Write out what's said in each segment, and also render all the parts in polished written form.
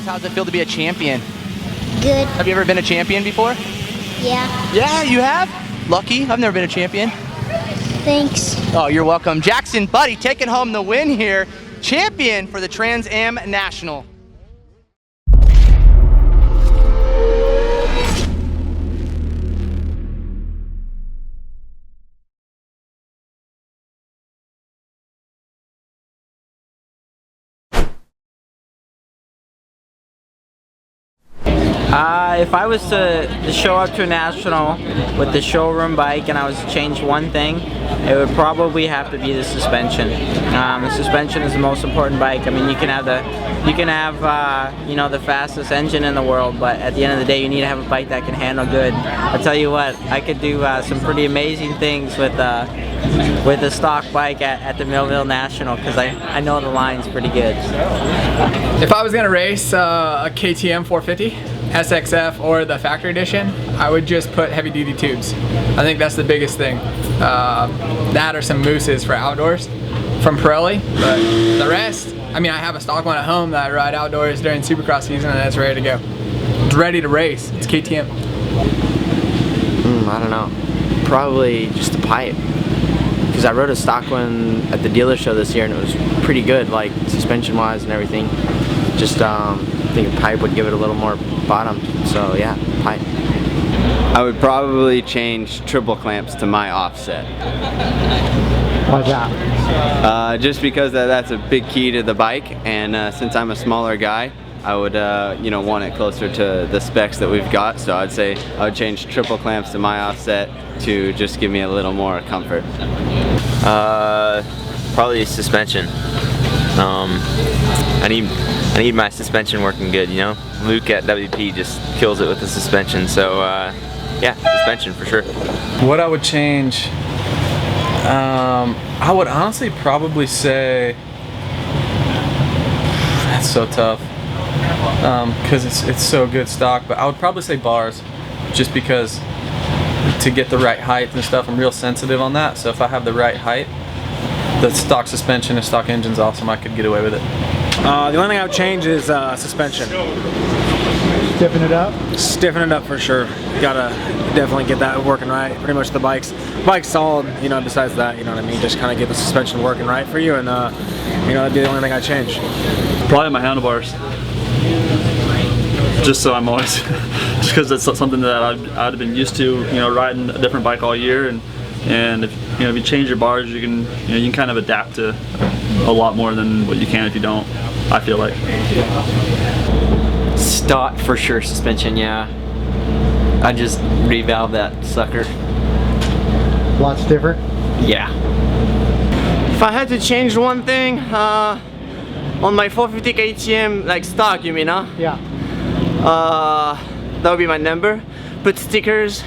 How does it feel to be a champion? Good. Have you ever been a champion before? Yeah. Yeah, you have? Lucky. I've never been a champion. Thanks. Oh, you're welcome. Jackson Buddy taking home the win here. Champion for the Trans Am National. If I was to show up to a national with the showroom bike and I was to change one thing, it would probably have to be the suspension. The suspension is the most important bike. I mean, you can have you know, the fastest engine in the world, but at the end of the day, you need to have a bike that can handle good. I'll tell you what, I could do some pretty amazing things with a stock bike at the Millville National, because I know the line's pretty good. If I was gonna race a KTM 450, SXF, or the factory edition, I would just put heavy duty tubes. I think that's the biggest thing. That or some mooses for outdoors from Pirelli, but the rest, I mean, I have a stock one at home that I ride outdoors during Supercross season and it's ready to go. It's ready to race. It's KTM. I don't know. Probably just the pipe. Because I rode a stock one at the dealer show this year and it was pretty good, like suspension wise and everything. Just I think a pipe would give it a little more bottom. So yeah, pipe. I would probably change triple clamps to my offset. Why's that? Just because that's a big key to the bike, and since I'm a smaller guy, I would you know, want it closer to the specs that we've got. So I'd say I would change triple clamps to my offset to just give me a little more comfort. Probably suspension. I need my suspension working good, you know? Luke at WP just kills it with the suspension, so yeah, suspension for sure. What I would change, I would honestly probably say, that's so tough, because it's so good stock, but I would probably say bars, just because to get the right height and stuff, I'm real sensitive on that, so if I have the right height, the stock suspension and stock engine's awesome, I could get away with it. The only thing I would change is suspension. Stiffen it up? Stiffen it up for sure. You gotta definitely get that working right. Pretty much the bike's solid, you know, besides that, you know what I mean? Just kind of get the suspension working right for you, and you know, that'd be the only thing I'd change. Probably my handlebars. Just so I'm always, just because that's something that I'd have been used to, you know, riding a different bike all year, and if you know, if you change your bars, you can kind of adapt to a lot more than what you can if you don't, I feel like. Stock for sure, suspension, yeah. I just revalve that sucker. A lot stiffer? Yeah. If I had to change one thing, on my 450 KTM, like stock, you mean, huh? Yeah. That would be my number. Put stickers,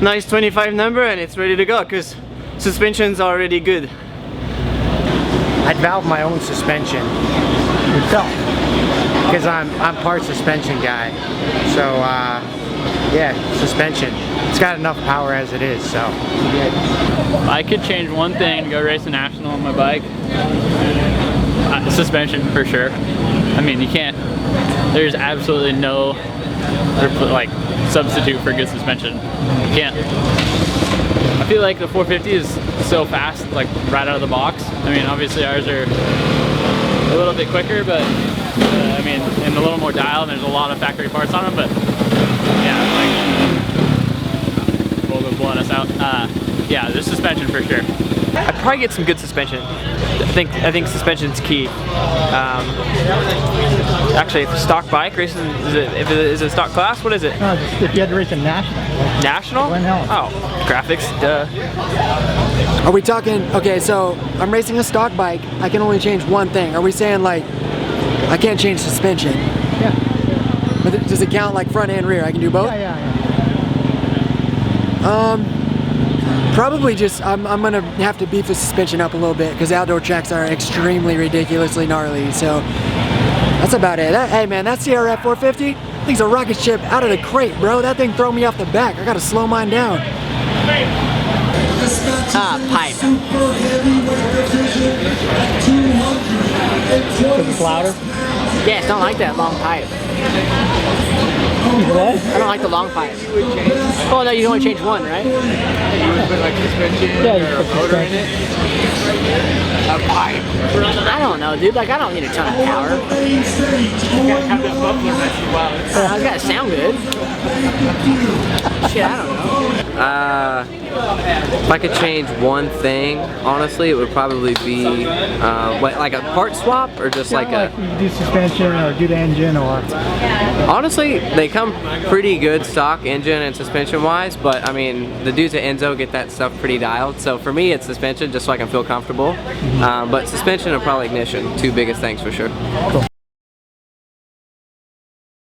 nice 25 number, and it's ready to go, because suspension's already good. I'd valve my own suspension. Yourself? Because I'm part suspension guy. So yeah, suspension. It's got enough power as it is, so. I could change one thing to go race a national on my bike. Suspension for sure. I mean, you can't, there's absolutely no like substitute for good suspension. You can't. I feel like the 450 is so fast, like right out of the box. I mean, obviously ours are a little bit quicker, but I mean, and a little more dial, and there's a lot of factory parts on them, but yeah, like, Volvo's blowing us out. Yeah, there's suspension for sure. I'd probably get some good suspension. I think suspension's key. Actually, if a stock bike racing, is it a stock class? What is it? No, just if you had to race a national. National? Oh, graphics, duh. Are we talking, okay, so I'm racing a stock bike, I can only change one thing. Are we saying like, I can't change suspension? Yeah. But does it count like front and rear? I can do both? Yeah. Probably just, I'm gonna have to beef the suspension up a little bit, because outdoor tracks are extremely ridiculously gnarly, so that's about it. Hey man, that CRF 450, thing's a rocket ship out of the crate, bro. That thing throw me off the back. I gotta slow mine down. Pipe. Because it's louder? Yes, don't like that long pipe. What? I don't like the long pipe. Oh no, you can only change one, right? You would put like suspension or a motor in it? A pipe. I don't know, dude. Like, I don't need a ton of power. You gotta have that muffler messy well. It's gotta sound good. Shit, I don't know. If I could change one thing, honestly, it would probably be like a part swap or just like a... Like do suspension or do the engine or... Honestly, they come pretty good stock engine and suspension wise, but I mean, the dudes at Enzo get that stuff pretty dialed. So for me, it's suspension just so I can feel comfortable. But suspension and probably ignition, two biggest things for sure. Cool.